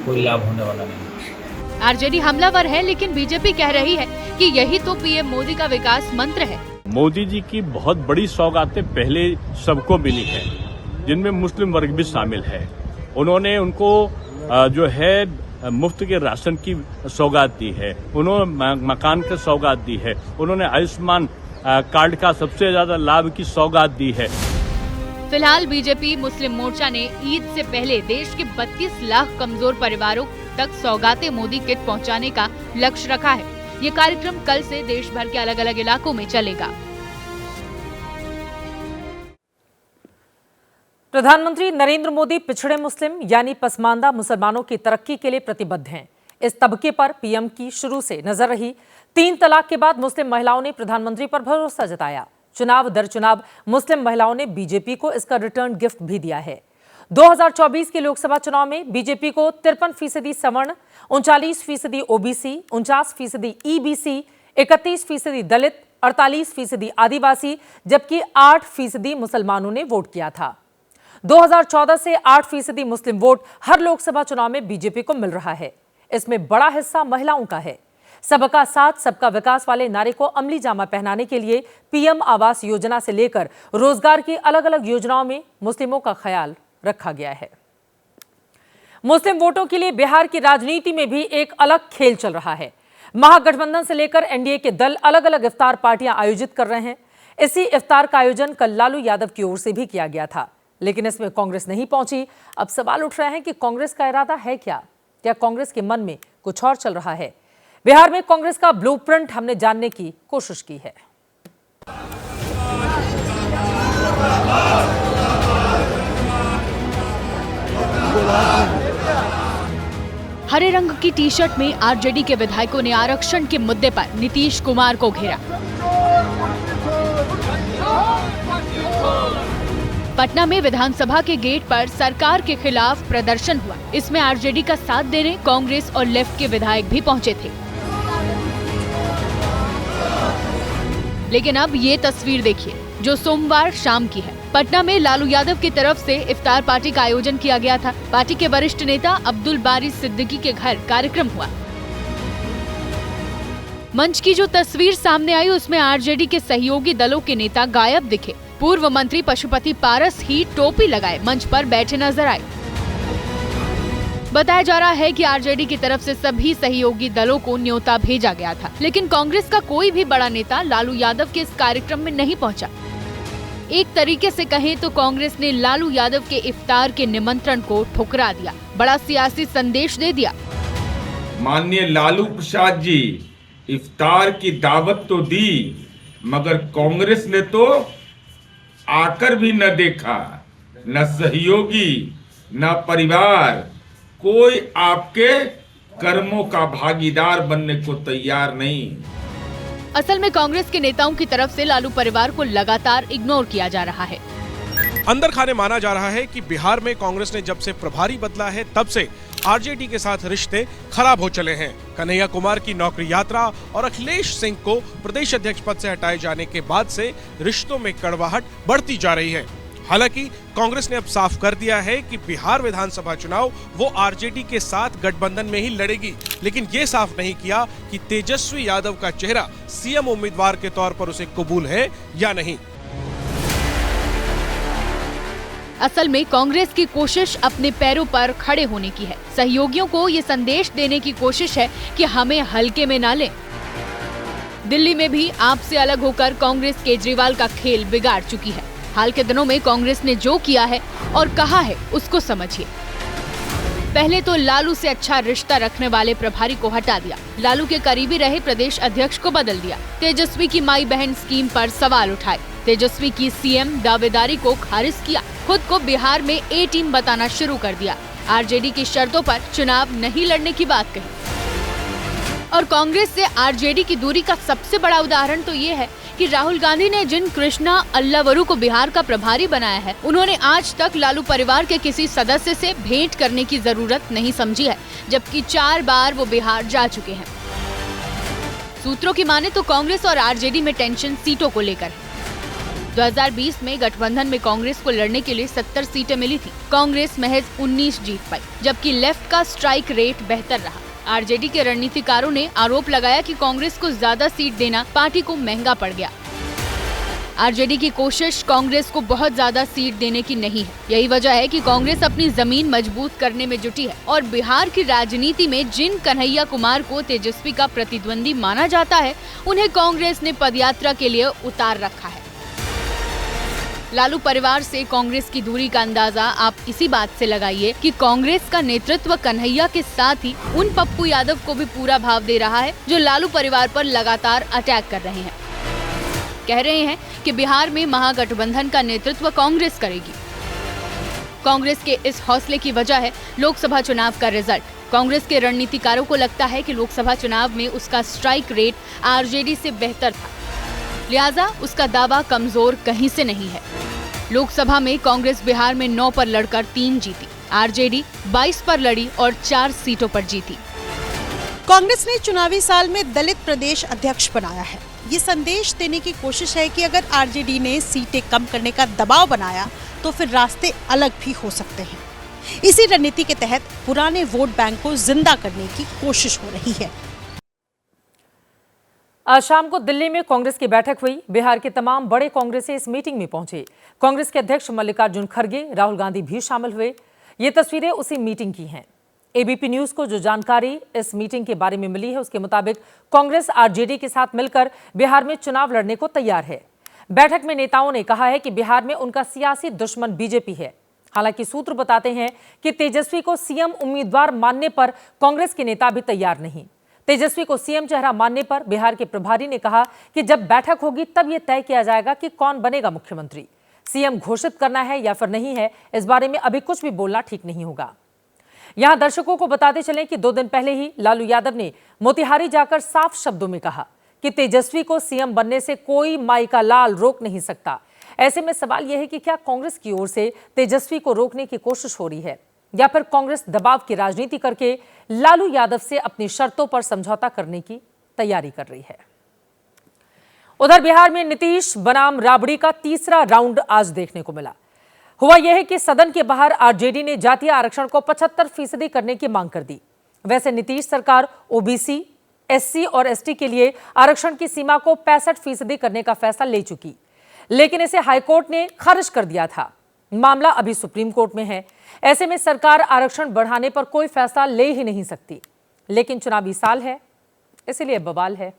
कोई लाभ होने वाला नहीं। आरजेडी हमलावर है, लेकिन बीजेपी कह रही है कि यही तो पीएम मोदी का विकास मंत्र है। मोदी जी की बहुत बड़ी सौगातें पहले सबको मिली है, जिनमें मुस्लिम वर्ग भी शामिल है। उन्होंने उनको जो है मुफ्त के राशन की सौगात दी है, उन्होंने मकान की सौगात दी है, उन्होंने आयुष्मान कार्ड का सबसे ज्यादा लाभ की सौगात दी है। फिलहाल बीजेपी मुस्लिम मोर्चा ने ईद से पहले देश के 32 लाख कमजोर परिवारों तक सौगाते मोदी किट पहुंचाने का लक्ष्य रखा है। ये कार्यक्रम कल से देश भर के अलग अलग इलाकों में चलेगा। प्रधानमंत्री नरेंद्र मोदी पिछड़े मुस्लिम यानी पसमानदा मुसलमानों की तरक्की के लिए प्रतिबद्ध हैं। इस तबके पर पीएम की शुरू से नजर रही। 3 तलाक के बाद मुस्लिम महिलाओं ने प्रधानमंत्री पर भरोसा जताया। चुनाव दर चुनाव मुस्लिम महिलाओं ने बीजेपी को इसका रिटर्न गिफ्ट भी दिया है। 2024 के लोकसभा चुनाव में बीजेपी को 53% सवर्ण, 39% ओबीसी, 49% ईबीसी, 31% दलित, 48% आदिवासी जबकि 8% मुसलमानों ने वोट किया था। 2014 से 8% मुस्लिम वोट हर लोकसभा चुनाव में बीजेपी को मिल रहा है। इसमें बड़ा हिस्सा महिलाओं का है। सबका साथ सबका विकास वाले नारे को अमली जामा पहनाने के लिए पीएम आवास योजना से लेकर रोजगार की अलग अलग योजनाओं में मुस्लिमों का ख्याल रखा गया है। मुस्लिम वोटों के लिए बिहार की राजनीति में भी एक अलग खेल चल रहा है। महागठबंधन से लेकर एनडीए के दल अलग अलग इफ्तार पार्टियां आयोजित कर रहे हैं। इसी इफ्तार का आयोजन कल लालू यादव की ओर से भी किया गया था, लेकिन इसमें कांग्रेस नहीं पहुंची। अब सवाल उठ रहे हैं कि कांग्रेस का इरादा है क्या कांग्रेस के मन में कुछ और चल रहा है? बिहार में कांग्रेस का ब्लूप्रिंट हमने जानने की कोशिश की है। हरे रंग की टी शर्ट में आरजेडी के विधायकों ने आरक्षण के मुद्दे पर नीतीश कुमार को घेरा। पटना में विधानसभा के गेट पर सरकार के खिलाफ प्रदर्शन हुआ। इसमें आरजेडी का साथ देने कांग्रेस और लेफ्ट के विधायक भी पहुंचे थे। लेकिन अब ये तस्वीर देखिए जो सोमवार शाम की है। पटना में लालू यादव की तरफ से इफ्तार पार्टी का आयोजन किया गया था। पार्टी के वरिष्ठ नेता अब्दुल बारी सिद्दीकी के घर कार्यक्रम हुआ। मंच की जो तस्वीर सामने आई उसमें आरजेडी के सहयोगी दलों के नेता गायब दिखे। पूर्व मंत्री पशुपति पारस ही टोपी लगाए मंच पर बैठे नजर आए। बताया जा रहा है कि आरजेडी की तरफ से सभी सहयोगी दलों को न्योता भेजा गया था, लेकिन कांग्रेस का कोई भी बड़ा नेता लालू यादव के इस कार्यक्रम में नहीं पहुंचा। एक तरीके से कहें तो कांग्रेस ने लालू यादव के इफ्तार के निमंत्रण को ठुकरा दिया, बड़ा सियासी संदेश दे दिया। माननीय लालू प्रसाद जी इफ्तार की दावत तो दी, मगर कांग्रेस ने तो आकर भी न देखा, न सहयोगी न परिवार, कोई आपके कर्मों का भागीदार बनने को तैयार नहीं। असल में कांग्रेस के नेताओं की तरफ से लालू परिवार को लगातार इग्नोर किया जा रहा है। अंदर खाने माना जा रहा है कि बिहार में कांग्रेस ने जब से प्रभारी बदला है तब से आरजेडी के साथ रिश्ते खराब हो चले हैं। कन्हैया कुमार की नौकरी यात्रा और अखिलेश सिंह को प्रदेश अध्यक्ष पद से हटाए जाने के बाद से रिश्तों में कड़वाहट बढ़ती जा रही है। हालांकि कांग्रेस ने अब साफ कर दिया है कि बिहार विधानसभा चुनाव वो आरजेडी के साथ गठबंधन में ही लड़ेगी, लेकिन ये साफ नहीं किया कि तेजस्वी यादव का चेहरा सीएम उम्मीदवार के तौर पर उसे कबूल है या नहीं। असल में कांग्रेस की कोशिश अपने पैरों पर खड़े होने की है। सहयोगियों को ये संदेश देने की कोशिश है कि हमें हल्के में ना लें। दिल्ली में भी आपसे अलग होकर कांग्रेस केजरीवाल का खेल बिगाड़ चुकी है। हाल के दिनों में कांग्रेस ने जो किया है और कहा है उसको समझिए। पहले तो लालू से अच्छा रिश्ता रखने वाले प्रभारी को हटा दिया, लालू के करीबी रहे प्रदेश अध्यक्ष को बदल दिया, तेजस्वी की माई बहन स्कीम पर सवाल उठाए, तेजस्वी की सीएम दावेदारी को खारिज किया, खुद को बिहार में ए टीम बताना शुरू कर दिया, आरजेडी की शर्तों पर चुनाव नहीं लड़ने की बात कही। और कांग्रेस से आरजेडी की दूरी का सबसे बड़ा उदाहरण तो ये है कि राहुल गांधी ने जिन कृष्णा अल्लावरू को बिहार का प्रभारी बनाया है, उन्होंने आज तक लालू परिवार के किसी सदस्य से भेंट करने की जरूरत नहीं समझी है, जबकि 4 बार वो बिहार जा चुके हैं। सूत्रों की माने तो कांग्रेस और आरजेडी में टेंशन सीटों को लेकर है। 2020 में गठबंधन में कांग्रेस को लड़ने के लिए 70 सीटें मिली थी। कांग्रेस महज 19 जीत पाई, जबकि लेफ्ट का स्ट्राइक रेट बेहतर रहा। आरजेडी के रणनीतिकारों ने आरोप लगाया कि कांग्रेस को ज्यादा सीट देना पार्टी को महंगा पड़ गया। आरजेडी की कोशिश कांग्रेस को बहुत ज्यादा सीट देने की नहीं है। यही वजह है कि कांग्रेस अपनी जमीन मजबूत करने में जुटी है और बिहार की राजनीति में जिन कन्हैया कुमार को तेजस्वी का प्रतिद्वंदी माना जाता है, उन्हें कांग्रेस ने पदयात्रा के लिए उतार रखा है। लालू परिवार से कांग्रेस की दूरी का अंदाजा आप इसी बात से लगाइए कि कांग्रेस का नेतृत्व कन्हैया के साथ ही उन पप्पू यादव को भी पूरा भाव दे रहा है जो लालू परिवार पर लगातार अटैक कर रहे हैं। कह रहे हैं कि बिहार में महागठबंधन का नेतृत्व कांग्रेस करेगी। कांग्रेस के इस हौसले की वजह है लोकसभा चुनाव का रिजल्ट। कांग्रेस के रणनीतिकारों को लगता है कि लोकसभा चुनाव में उसका स्ट्राइक रेट आरजेडी से बेहतर था, लिहाजा उसका दावा कमजोर कहीं से नहीं है। लोकसभा में कांग्रेस बिहार में 9 पर लड़कर 3 जीती, आरजेडी 22 पर लड़ी और 4 सीटों पर जीती। कांग्रेस ने चुनावी साल में दलित प्रदेश अध्यक्ष बनाया है। ये संदेश देने की कोशिश है कि अगर आरजेडी ने सीटें कम करने का दबाव बनाया तो फिर रास्ते अलग भी हो सकते हैं। इसी रणनीति के तहत पुराने वोट बैंक को जिंदा करने की कोशिश हो रही है। आज शाम को दिल्ली में कांग्रेस की बैठक हुई। बिहार के तमाम बड़े कांग्रेसी इस मीटिंग में पहुंचे। कांग्रेस के अध्यक्ष मल्लिकार्जुन खड़गे, राहुल गांधी भी शामिल हुए। ये तस्वीरें उसी मीटिंग की हैं। एबीपी न्यूज को जो जानकारी इस मीटिंग के बारे में मिली है, उसके मुताबिक कांग्रेस आरजेडी के साथ मिलकर बिहार में चुनाव लड़ने को तैयार है। बैठक में नेताओं ने कहा है कि बिहार में उनका सियासी दुश्मन बीजेपी है। हालांकि सूत्र बताते हैं कि तेजस्वी को सीएम उम्मीदवार मानने पर कांग्रेस के नेता भी तैयार नहीं। तेजस्वी को सीएम चेहरा मानने पर बिहार के प्रभारी ने कहा कि जब बैठक होगी तब यह तय किया जाएगा कि कौन बनेगा मुख्यमंत्री। सीएम घोषित करना है या फिर नहीं है, इस बारे में अभी कुछ भी बोलना ठीक नहीं होगा। यहां दर्शकों को बताते चलें कि 2 दिन पहले ही लालू यादव ने मोतिहारी जाकर साफ शब्दों में कहा कि तेजस्वी को सीएम बनने से कोई माई का लाल रोक नहीं सकता। ऐसे में सवाल यह है कि क्या कांग्रेस की ओर से तेजस्वी को रोकने की कोशिश हो रही है या फिर कांग्रेस दबाव की राजनीति करके लालू यादव से अपनी शर्तों पर समझौता करने की तैयारी कर रही है। उधर बिहार में नीतीश बनाम राबड़ी का तीसरा राउंड आज देखने को मिला। हुआ यह है कि सदन के बाहर आरजेडी ने जातीय आरक्षण को 75% करने की मांग कर दी। वैसे नीतीश सरकार ओबीसी, एससी और एसटी के लिए आरक्षण की सीमा को 65% करने का फैसला ले चुकी, लेकिन इसे हाईकोर्ट ने खारिज कर दिया था। मामला अभी सुप्रीम कोर्ट में है। ऐसे में सरकार आरक्षण बढ़ाने पर कोई फैसला ले ही नहीं सकती, लेकिन चुनावी साल है, इसलिए बवाल है।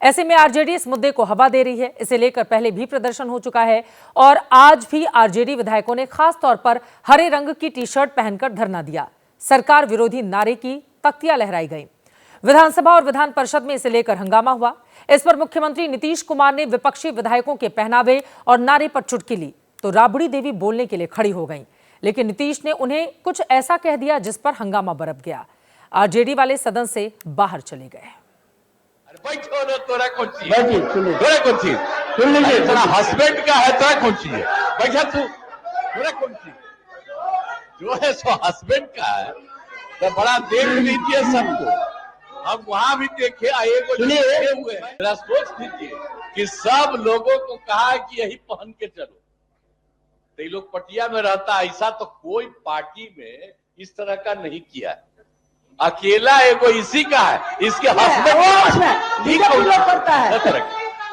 ऐसे में आरजेडी इस मुद्दे को हवा दे रही है। इसे लेकर पहले भी प्रदर्शन हो चुका है और आज भी आरजेडी विधायकों ने खास तौर पर हरे रंग की टी-शर्ट पहनकर धरना दिया। सरकार विरोधी नारे की तख्तियां लहराई गई। विधानसभा और विधान परिषद में इसे लेकर हंगामा हुआ। इस पर मुख्यमंत्री नीतीश कुमार ने विपक्षी विधायकों के पहनावे और नारे पर चुटकी ली तो राबड़ी देवी बोलने के लिए खड़ी हो गईं, लेकिन नीतीश ने उन्हें कुछ ऐसा कह दिया जिस पर हंगामा बरप गया। आरजेडी वाले सदन से बाहर चले गए। हस्बैंड का है तो कौन सी है भैया, तोरा कौन सी जो है सो हस्बैंड का है तो बड़ा देख लीजिए सबको। हम वहां भी देखे देखे हुए हैं। सोच लीजिए कि सब लोगों को कहा है कि यही पहन के चलो, तो ये लोग पटिया में रहता, ऐसा तो कोई पार्टी में इस तरह का नहीं किया है। अकेला एगो इसी का है, इसके हस्बैंड करता है।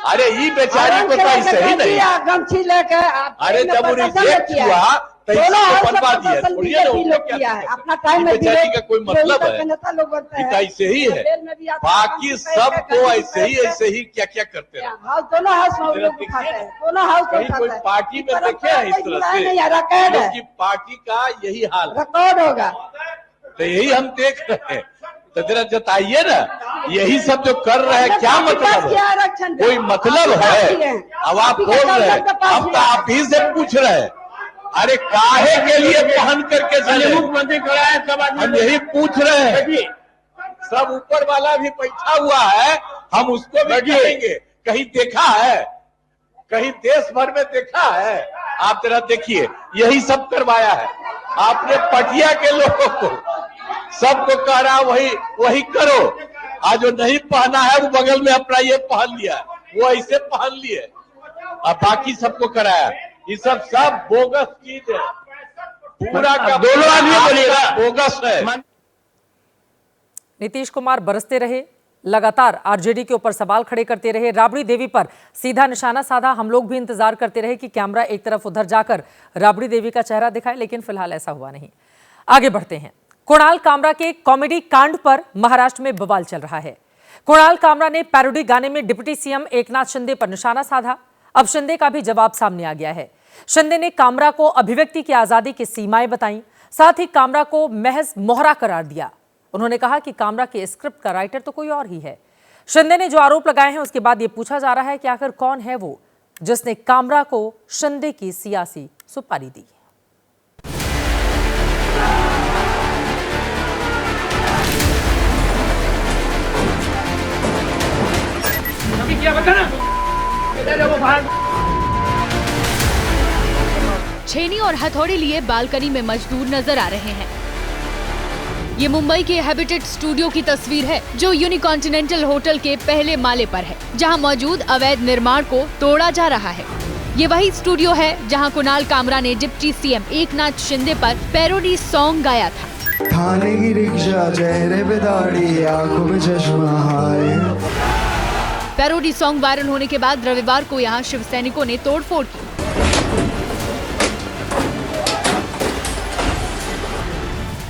अरे ये बेचारी को तो ऐसे ही नहीं, गमछी लेके अरे जब रिजेक्ट हुआ तो इसको बनवा दिया। अपना टाइम बेचारी का कोई मतलब है, ऐसे ही है। बाकी सबको ऐसे ही क्या क्या करते हैं। कहीं कोई पार्टी में देखे हैं इस तरह से कि पार्टी का यही हाल रिकॉर्ड होगा, तो यही हम देख रहे हैं। तो जरा जताइए ना, यही सब जो कर रहे हैं क्या मतलब है? कोई मतलब है? अब आप बोल रहे हैं, हम तो आप ही से पूछ रहे हैं, अरे काहे के लिए पहन करके चले? मुख्यमंत्री खड़ा है, सब हम यही पूछ रहे हैं। सब ऊपर वाला भी बैठा हुआ है, हम उसको भी कहेंगे। कहीं देखा है? कहीं देश भर में देखा है? आप जरा देखिए, यही सब करवाया है आपने। पटिया के लोगों को सबको कह रहा वही करो। आज जो नहीं पहना है वो बगल में अपना ये पहन लिया, वो ऐसे पहन लिए। और बाकी सबको कराया। ये सब बोगस चीज है, पूरा का दोनों आदमी बोलिएगा बोगस है। नीतीश कुमार बरसते रहे, लगातार आरजेडी के ऊपर सवाल खड़े करते रहे, राबड़ी देवी पर सीधा निशाना साधा। हम लोग भी इंतजार करते रहे कि कैमरा एक तरफ उधर जाकर राबड़ी देवी का चेहरा दिखाए, लेकिन फिलहाल ऐसा हुआ नहीं। आगे बढ़ते हैं। कुणाल कामरा के कॉमेडी कांड पर महाराष्ट्र में बवाल चल रहा है। कुणाल कामरा ने पैरोडी गाने में डिप्टी सीएम एकनाथ शिंदे पर निशाना साधा। अब शिंदे का भी जवाब सामने आ गया है। शिंदे ने कामरा को अभिव्यक्ति की आजादी की सीमाएं बताई, साथ ही कामरा को महज मोहरा करार दिया। उन्होंने कहा कि कामरा के स्क्रिप्ट का राइटर तो कोई और ही है। शिंदे ने जो आरोप लगाए हैं उसके बाद यह पूछा जा रहा है कि आखिर कौन है वो जिसने कामरा को शिंदे की सियासी सुपारी दी। छेनी और हथौड़ी लिए बालकनी में मजदूर नजर आ रहे हैं। ये मुंबई के हैबिटेट स्टूडियो की तस्वीर है, जो यूनिकॉन्टिनेंटल होटल के पहले माले पर है, जहां मौजूद अवैध निर्माण को तोड़ा जा रहा है। ये वही स्टूडियो है जहां कुणाल कामरा ने डिप्टी सीएम एकनाथ शिंदे पर पैरोडी सॉन्ग गाया था। थाने की रिक्शा, चेहरे पे दाढ़ी, आंखों में चश्मा, हाय। पैरोडी सॉन्ग वायरल होने के बाद रविवार को यहां शिव सैनिकों ने तोड़फोड़ की।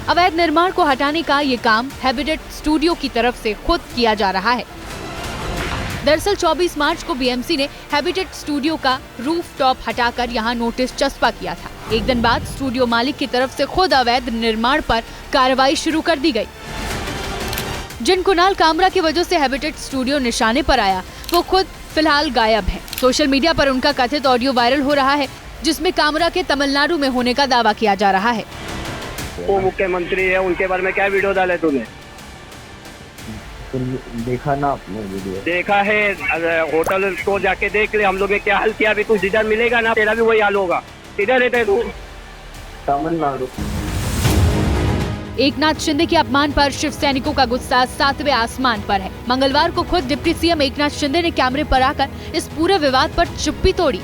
अवैध निर्माण को हटाने का ये काम हैबिटेट स्टूडियो की तरफ से खुद किया जा रहा है। दरअसल 24 मार्च को बीएमसी ने हैबिटेट स्टूडियो का रूफ टॉप हटाकर यहां नोटिस चस्पा किया था। एक दिन बाद स्टूडियो मालिक की तरफ से खुद अवैध निर्माण पर कार्रवाई शुरू कर दी गई। जिन कुणाल कामरा की वजह से हैबिटेट स्टूडियो निशाने पर आया, वो खुद फिलहाल गायब है। सोशल मीडिया पर उनका कथित ऑडियो वायरल हो रहा है, जिसमें कामरा के तमिलनाडु में होने का दावा किया जा रहा है। वो मुख्यमंत्री है, उनके बारे में क्या वीडियो डाले तूने? देखा ना आपने वीडियो? देखा है, होटल तो जाके देख ले, हम लोग ने क्या हाल किया। अभी तू जिधर मिलेगा ना, तेरा भी वही हाल होगा। किधर रहते है तू? तमिलनाडु। एकनाथ शिंदे के अपमान पर शिव सैनिकों का गुस्सा 7वें आसमान पर है। मंगलवार को खुद डिप्टी सीएम एकनाथ शिंदे ने कैमरे पर आकर इस पूरे विवाद पर चुप्पी तोड़ी।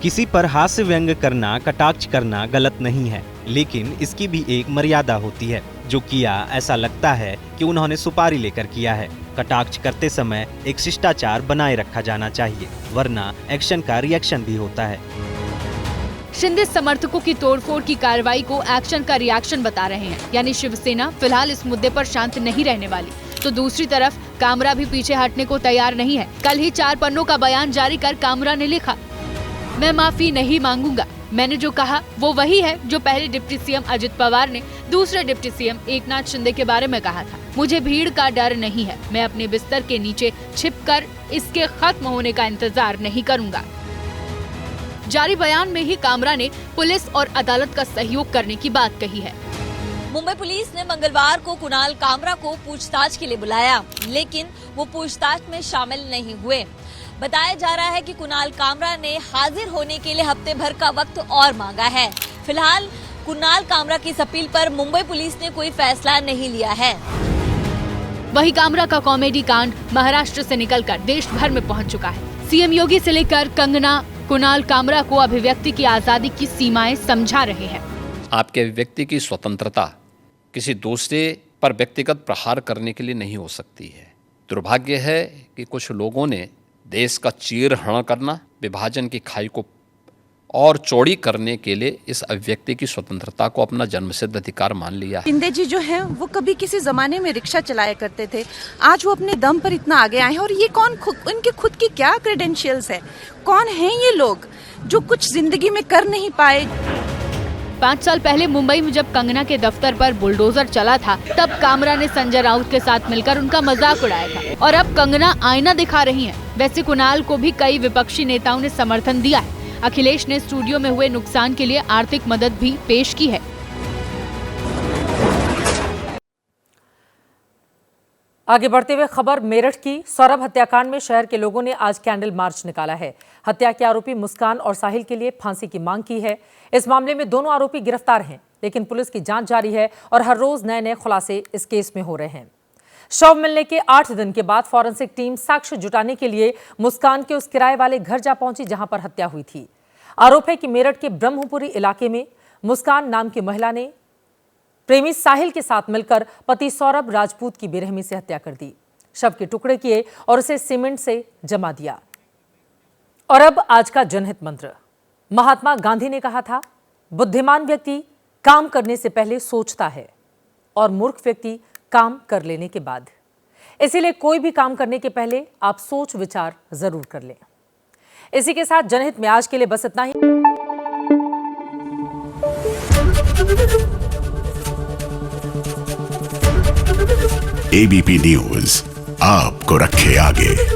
किसी पर हास्य व्यंग करना, कटाक्ष करना गलत नहीं है, लेकिन इसकी भी एक मर्यादा होती है। जो किया ऐसा लगता है कि उन्होंने सुपारी लेकर किया है। कटाक्ष करते समय एक शिष्टाचार बनाए रखा जाना चाहिए, वरना एक्शन का रिएक्शन भी होता है। शिंदे समर्थकों की तोड़फोड़ की कार्रवाई को एक्शन का रिएक्शन बता रहे हैं, यानी शिवसेना फिलहाल इस मुद्दे पर शांत नहीं रहने वाली। तो दूसरी तरफ कामरा भी पीछे हटने को तैयार नहीं है। कल ही 4 पन्नों का बयान जारी कर कामरा ने लिखा, मैं माफी नहीं मांगूंगा। मैंने जो कहा वो वही है जो पहले डिप्टी सीएम अजित पवार ने दूसरे डिप्टी सीएम एकनाथ शिंदे के बारे में कहा था। मुझे भीड़ का डर नहीं है, मैं अपने बिस्तर के नीचे छिपकर इसके खत्म होने का इंतजार नहीं करूंगा। जारी बयान में ही कामरा ने पुलिस और अदालत का सहयोग करने की बात कही है। मुंबई पुलिस ने मंगलवार को कुणाल कामरा को पूछताछ के लिए बुलाया, लेकिन वो पूछताछ में शामिल नहीं हुए। बताया जा रहा है कि कुणाल कामरा ने हाजिर होने के लिए हफ्ते भर का वक्त और मांगा है। फिलहाल कुणाल कामरा की इस अपील पर मुंबई पुलिस ने कोई फैसला नहीं लिया है। वही कामरा का कॉमेडी कांड महाराष्ट्र से निकलकर देश भर में पहुंच चुका है। सीएम योगी से लेकर कंगना कुणाल कामरा को अभिव्यक्ति की आजादी की सीमाएं समझा रहे हैं। आपके अभिव्यक्ति की स्वतंत्रता किसी दूसरे पर व्यक्तिगत प्रहार करने के लिए नहीं हो सकती है। दुर्भाग्य है कि कुछ लोगों ने देश का चीरहरण करना, विभाजन की खाई को और चौड़ी करने के लिए इस अभिव्यक्ति की स्वतंत्रता को अपना जन्मसिद्ध अधिकार मान लिया है। शिंदे जी जो है वो कभी किसी जमाने में रिक्शा चलाया करते थे, आज वो अपने दम पर इतना आगे आए हैं। और ये कौन, उनके खुद की क्या क्रेडेंशियल्स है? कौन हैं ये लोग जो कुछ जिंदगी में कर नहीं पाए? 5 साल पहले मुंबई में जब कंगना के दफ्तर पर बुलडोजर चला था, तब कामरा ने संजय राउत के साथ मिलकर उनका मजाक उड़ाया था। और अब कंगना आईना दिखा रही हैं। वैसे कुणाल को भी कई विपक्षी नेताओं ने समर्थन दिया है। अखिलेश ने स्टूडियो में हुए नुकसान के लिए आर्थिक मदद भी पेश की है। आगे बढ़ते हुए खबर मेरठ की। सौरभ हत्याकांड में शहर के लोगों ने आज कैंडल मार्च निकाला है। हत्या के आरोपी मुस्कान और साहिल के लिए फांसी की मांग की है। इस मामले में दोनों आरोपी गिरफ्तार हैं, लेकिन पुलिस की जांच जारी है और हर रोज नए नए खुलासे इस केस में हो रहे हैं। शव मिलने के 8 दिन के बाद फॉरेंसिक टीम साक्ष्य जुटाने के लिए मुस्कान के उस किराए वाले घर जा पहुंची जहां पर हत्या हुई थी। आरोप है कि मेरठ के ब्रह्मपुरी इलाके में मुस्कान नाम की महिला ने प्रेमी साहिल के साथ मिलकर पति सौरभ राजपूत की बेरहमी से हत्या कर दी। शव के टुकड़े किए और उसे सीमेंट से जमा दिया। और अब आज का जनहित मंत्र। महात्मा गांधी ने कहा था, बुद्धिमान व्यक्ति काम करने से पहले सोचता है और मूर्ख व्यक्ति काम कर लेने के बाद। इसीलिए कोई भी काम करने के पहले आप सोच विचार जरूर कर लें। इसी के साथ जनहित में आज के लिए बस इतना ही। एबीपी न्यूज आपको रखे आगे।